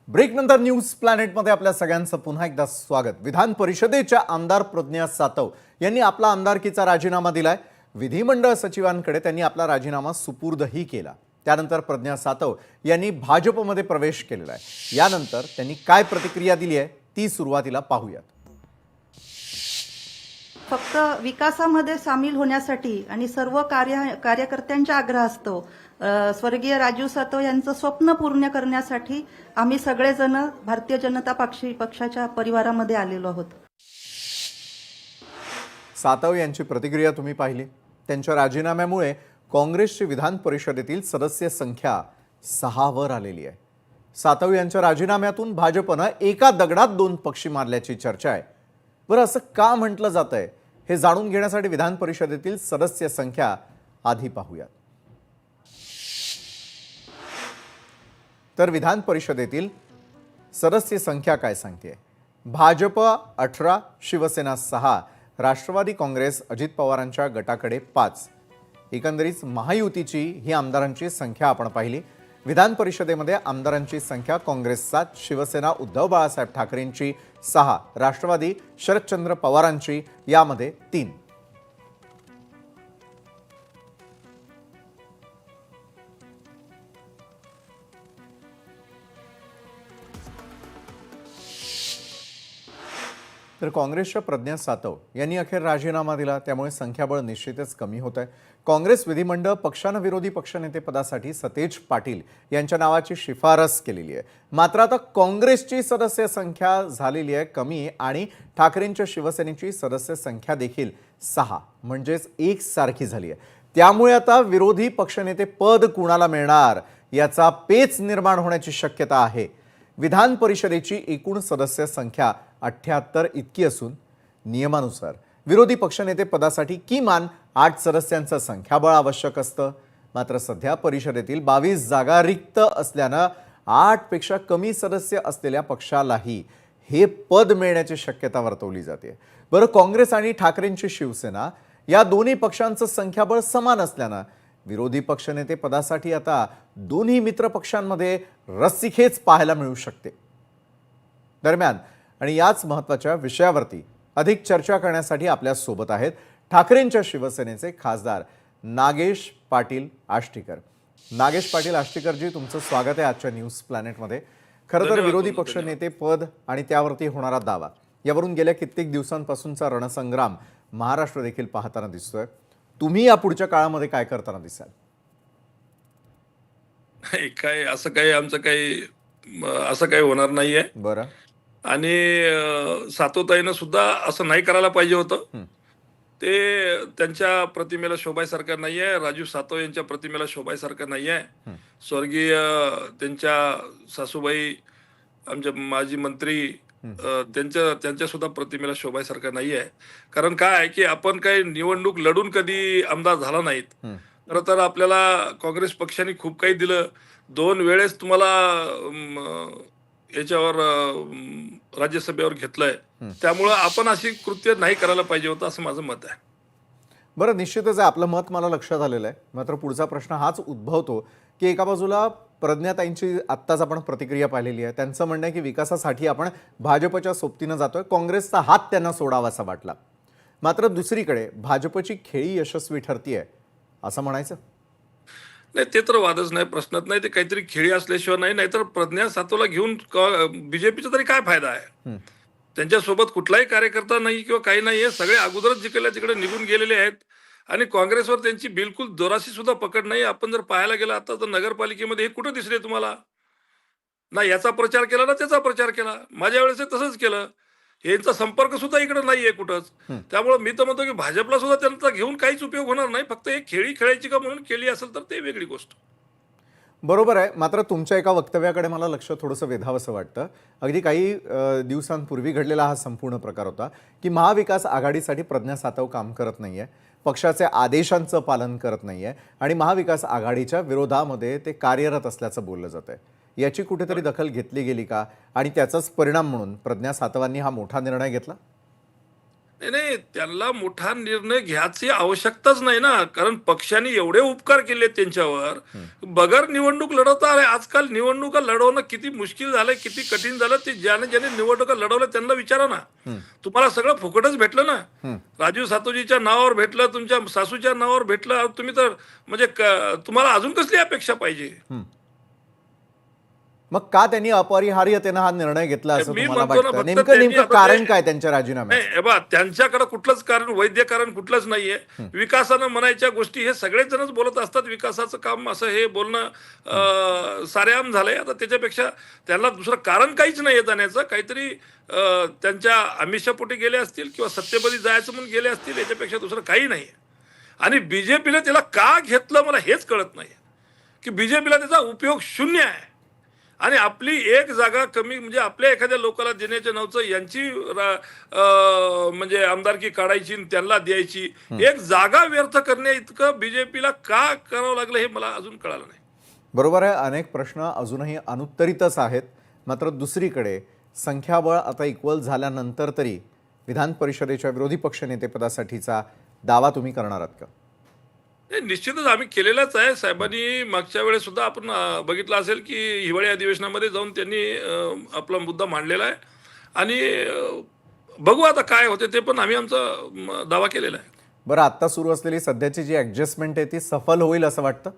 ब्रेकनंतर news प्लॅनेटमध्ये आपल्या सगळ्यांचं पुन्हा एकदा स्वागत। विधान परिषदेच्या आमदार प्रज्ञा सातव यांनी आपला आमदारकीचा राजीनामा दिलाय। विधिमंडळ सचिवांकडे त्यांनी आपला राजीनामा सुपूर्दही केला। त्यानंतर प्रज्ञा सातव यांनी भाजपमध्ये प्रवेश केलेला आहे। यानंतर त्यांनी काय प्रतिक्रिया दिली आहे ती सुरुवातीला पाहूयात। फक्त विकासामध्ये सामील होण्यासाठी आणि सर्व कार्यकर्त्यांचा आग्रह असतो। स्वर्गीय राजू सातव यांचं स्वप्न पूर्ण करण्यासाठी आम्ही सगळेजण भारतीय जनता पक्षाच्या परिवारामध्ये आलेलो आहोत। सातव यांची प्रतिक्रिया तुम्ही पाहिली। त्यांच्या राजीनाम्यामुळे काँग्रेसची विधान परिषदेतील सदस्य संख्या 6 वर आलेली आहे। सातव यांच्या राजीनाम्यातून भाजपने एका दगडात 2 पक्षी मारल्याची चर्चा आहे। बरं, असं का म्हटलं जातंय हे जाणून घेण्यासाठी विधान परिषदेतील सदस्य संख्या आधी पाहूयात। तर विधान परिषदेतील सदस्य संख्या काय सांगते? भाजप 18, शिवसेना 6, राष्ट्रवादी काँग्रेस अजित पवारांच्या गटाकडे 5। एकंदरीत महायुतीची ही आमदारांची संख्या आपण पाहिली। विधान परिषदेमध्ये आमदारांची संख्या काँग्रेस 7, शिवसेना उद्धव बाळासाहेब ठाकरेंची 6, राष्ट्रवादी शरदचंद्र पवारांची यामध्ये 3। तर काँग्रेसच्या प्रज्ञा सातव यांनी अखेर राजीनामा दिला, त्यामुळे संख्याबळ निश्चितच कमी होत आहे। काँग्रेस विधिमंडळ पक्षाने विरोधी पक्षनेते पदासाठी सतेज पाटील यांच्या नावाची शिफारस केलेली आहे। मात्र आता काँग्रेसची सदस्य संख्या झालेली आहे कमी आणि ठाकरेंच्या शिवसेनेची सदस्य संख्या देखील 6 म्हणजेच एकसारखी झाली आहे। त्यामुळे आता विरोधी पक्षनेते पद कुणाला मिळणार याचा पेच निर्माण होण्याची शक्यता आहे। विधान परिषदेची एकूण सदस्य संख्या 78 इतकी असून नियमानुसार विरोधी पक्षनेते पदासाठी किमान 8 सदस्यांचं संख्याबळ आवश्यक असतं। मात्र सध्या परिषदेतील 22 जागा रिक्त असल्यानं 8 पेक्षा कमी सदस्य असलेल्या पक्षालाही हे पद मिळण्याची शक्यता वर्तवली जाते। बरं, काँग्रेस आणि ठाकरेंची शिवसेना या दोन्ही पक्षांचं संख्याबळ समान असल्यानं विरोधी पक्षनेते पदासाठी आता दोन्ही मित्र पक्षांमध्ये रस्सीखेच पाहायला मिळू शकते। दरम्यान आणि याच महत्त्वाच्या विषयावरती अधिक चर्चा करण्यासाठी आपल्या सोबत आहेत ठाकरेंच्या शिवसेनेचे खासदार नागेश पाटील आष्टीकर। नागेश पाटील आष्टीकर जी, तुमचं स्वागत आहे आजच्या न्यूज प्लॅनेटमध्ये। खरं तर विरोधी पक्षनेते पद आणि त्यावरती होणारा दावा यावरून गेल्या कित्येक दिवसांपासूनचा रणसंग्राम महाराष्ट्र देखील पाहताना दिसतोय। तुम्ही या पुढच्या काळामध्ये काय करताना दिसाल? काय असं काही होणार नाहीये। बरं, आणि सातोताईनं सुद्धा असं नाही करायला पाहिजे होतं। ते त्यांच्या प्रतिमेला शोभायसारखं नाहीये, राजू सातव यांच्या प्रतिमेला शोभायसारखं नाहीये। स्वर्गीय त्यांच्या सासूबाई आमच्या माजी मंत्री त्यांच्या सुद्धा प्रतिमेला शोभायसारखं नाहीये। कारण काय आहे की आपण काही निवडणूक लढून कधी आमदार झाला नाहीत। खरं तर आपल्याला काँग्रेस पक्षाने खूप काही दिलं। 2 वेळेस तुम्हाला याच्यावर राज्यसभेवर घेतलंय, त्यामुळं आपण अशी कृत्य नाही करायला पाहिजे होतं असं माझं मत आहे। बरं, निश्चितच आहे, आपलं मत मला लक्षात आलेलं आहे। मात्र पुढचा प्रश्न हाच उद्भवतो की एका बाजूला प्रज्ञाताईंची आत्ताच आपण प्रतिक्रिया पाहिलेली आहे। त्यांचं म्हणणं आहे की विकासासाठी आपण भाजपच्या सोबतीनं जातोय, काँग्रेसचा हात त्यांना सोडावासा वाटला। मात्र दुसरीकडे भाजपची खेळी यशस्वी ठरतीये असं म्हणायचं? नाही, ते तर वादच नाही, प्रश्नच नाही। ते काहीतरी खेळी असल्याशिवाय नाही, नाहीतर प्रज्ञा सातवला घेऊन बीजेपीचा तरी काय फायदा आहे? त्यांच्यासोबत कुठलाही कार्यकर्ता नाही किंवा काही नाही, सगळे अगोदरच जिकडल्या तिकडे निघून गेलेले आहेत आणि काँग्रेसवर त्यांची बिलकुल जोराशी सुद्धा पकड नाही। आपण जर पाहायला गेलं आता तर नगरपालिकेमध्ये हे कुठं दिसले तुम्हाला? ना याचा प्रचार केला ना त्याचा प्रचार केला। माझ्या वेळेस तसंच केलं। यांचा संपर्क सुद्धा इकडे नाहीये कुठंच। त्यामुळे मी तर म्हणतो की भाजपला सुद्धा त्यांचा घेऊन काहीच उपयोग होणार नाही। फक्त एक खेळी खेळायची का म्हणून केली असेल तर ते वेगळी गोष्ट। बरोबर आहे। मात्र तुमच्या एका वक्तव्याकडे मला लक्ष थोडंसं वेधावंसं वाटतं। अगदी काही दिवसांपूर्वी घडलेला हा संपूर्ण प्रकार होता की महाविकास आघाडीसाठी प्रज्ञा सातव काम करत नाहीये, पक्षाचे आदेशांचं पालन करत नाहीये आणि महाविकास आघाडीच्या विरोधामध्ये ते कार्यरत असल्याचं बोललं जातंय। याची कुठेतरी दखल घेतली गेली का आणि त्याचाच परिणाम म्हणून प्रज्ञा सातवांनी हा मोठा निर्णय घेतला? नाही नाही, त्यांना मोठा निर्णय घ्यायची आवश्यकताच नाही ना, कारण पक्षाने एवढे उपकार केले त्यांच्यावर. बगर निवडणूक लढवता आले. आजकाल निवडणुका लढवणं किती मुश्किल झालंय, किती कठीण झालं. ते ज्याने ज्याने निवडणुका लढवल्या त्यांना विचारा ना. तुम्हाला सगळं फुकटच भेटलं ना. राजू सातोजीच्या नावावर भेटलं, तुमच्या सासूच्या नावावर भेटलं. अहो, तुम्ही तर म्हणजे तुम्हाला अजून कसली अपेक्षा पाहिजे? मग का त्यांनी अपरिहार्यतेनं हा निर्णय घेतला असं मी तुम्हाला म्हणतो ना, वाटतं? फक्त नेमकं त्यांनी नेमकं आता कारण ते- काय त्यांच्या राजीनाम्यात? नाही, हे बघा, त्यांच्याकडे कुठलंच कारण, वैद्य कारण कुठलंच नाहीये. विकासानं म्हणायच्या गोष्टी हे सगळेच जणच बोलत असतात. विकासाचं काम असं हे बोलणं सारेआम झालंय. आता त्याच्यापेक्षा त्यांना दुसरं कारण काहीच नाहीये जाण्याचं. काहीतरी त्यांच्या आमिषापोटी गेले असतील किंवा सत्तेमध्ये जायचं म्हणून गेले असतील, याच्यापेक्षा दुसरं काही नाही. आणि बीजेपीने त्याला का घेतलं मला हेच कळत नाही, की बीजेपीला त्याचा उपयोग शून्य आहे. आणि आपली एक जागा कमी, म्हणजे आपल्या एखाद्या लोकाला देण्याच्या नावचं यांची म्हणजे आमदारकी काढायची आणि त्यांना द्यायची. एक जागा व्यर्थ करण्या इतकं बीजेपीला का करावं लागलं हे मला अजून कळालं नाही. बरोबर आहे, अनेक प्रश्न अजूनही अनुत्तरितच आहेत. मात्र दुसरीकडे संख्याबळ आता इक्वल झाल्यानंतर तरी विधान परिषदेच्या विरोधी पक्षनेतेपदासाठीचा दावा तुम्ही करणार आहात का? नाही, निश्चितच आम्ही केलेलाच आहे. साहेबांनी मागच्या वेळेस सुद्धा आपण बघितलं असेल की हिवाळी अधिवेशनामध्ये जाऊन त्यांनी आपला मुद्दा मांडलेला आहे. आणि बघू आता काय होते ते, पण आम्ही आमचा दावा केलेला आहे. बरं, आता सुरू असलेली सध्याची जी ॲडजस्टमेंट आहे ती सफल होईल असं वाटतं?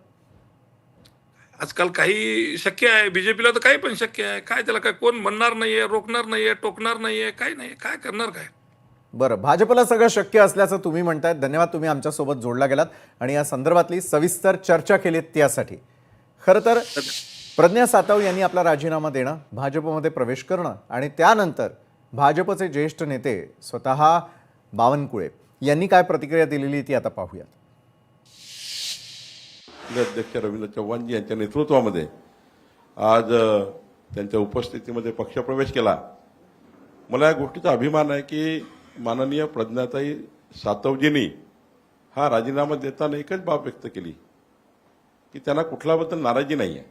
आजकाल काही शक्य आहे, बीजेपीला तर काही पण शक्य आहे. काय त्याला काय कोण म्हणणार नाहीये, रोखणार नाहीये, टोकणार नाहीये, काही नाही. काय करणार काय? बरं, भाजपला सगळं शक्य असल्याचं तुम्ही म्हणताय. धन्यवाद, तुम्ही आमच्यासोबत जोडला गेलात आणि या संदर्भातली सविस्तर चर्चा केलीत त्यासाठी. खरं तर प्रज्ञा सातव यांनी आपला राजीनामा देणं, भाजपमध्ये प्रवेश करणं आणि त्यानंतर भाजपचे ज्येष्ठ नेते स्वतः बावनकुळे यांनी काय प्रतिक्रिया दिलेली ती आता पाहूयात. अध्यक्ष रवींद्र चव्हाणजी यांच्या नेतृत्वामध्ये आज त्यांच्या उपस्थितीमध्ये पक्षप्रवेश केला. मला या गोष्टीचा अभिमान आहे की माननीय प्रज्ञाताई सातवजींनी हा राजीनामा देताना एकच बाब व्यक्त केली की त्यांना कुठल्याबद्दल नाराजी नाही आहे,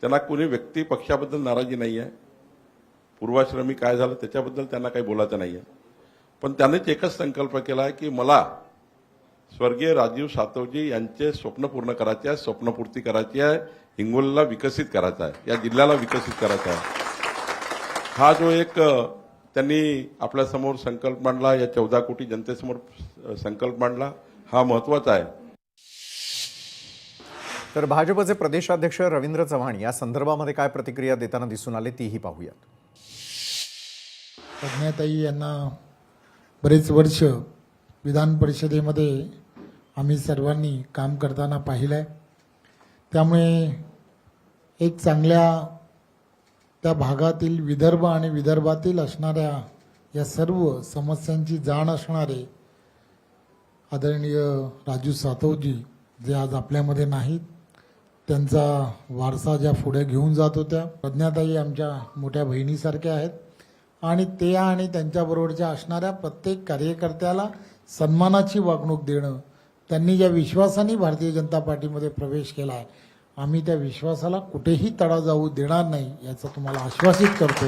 त्यांना कोणी व्यक्ती पक्षाबद्दल नाराजी नाही आहे, पूर्वाश्रमी काय झालं त्याच्याबद्दल त्यांना काही बोलायचं नाही आहे. पण त्यांनीच एकच संकल्प केला आहे की मला स्वर्गीय राजीव सातवजी यांचे स्वप्न पूर्ण करायचे आहे, स्वप्नपूर्ती करायची आहे, हिंगोलीला विकसित करायचं आहे, या जिल्ह्याला विकसित करायचा आहे. हा जो एक त्यांनी आपल्यासमोर संकल्प मांडला, या 14 कोटी जनतेसमोर संकल्प मांडला, हा महत्वाचा आहे. तर भाजपचे प्रदेशाध्यक्ष रवींद्र चव्हाण या संदर्भामध्ये काय प्रतिक्रिया देताना दिसून आले तीही पाहूयात. प्रज्ञाताई यांना बरेच वर्ष विधान परिषदेमध्ये आम्ही सर्वांनी काम करताना पाहिलं आहे. त्यामुळे एक चांगल्या त्या भागातील विदर्भ आणि विदर्भातील असणाऱ्या या सर्व समस्यांची जाण असणारे आदरणीय राजू सातवजी जे आज आपल्यामध्ये नाहीत, त्यांचा वारसा ज्या पुढे घेऊन जात होत्या. प्रज्ञाताई आमच्या मोठ्या बहिणीसारख्या आहेत आणि त्या आणि त्यांच्याबरोबरच्या असणाऱ्या प्रत्येक कार्यकर्त्याला सन्मानाची वागणूक देणं, त्यांनी ज्या विश्वासाने भारतीय जनता पार्टीमध्ये प्रवेश केला आहे, आम्ही त्या विश्वासाला कुठेही तडा जाऊ देणार नाही याचं तुम्हाला आश्वासित करतो.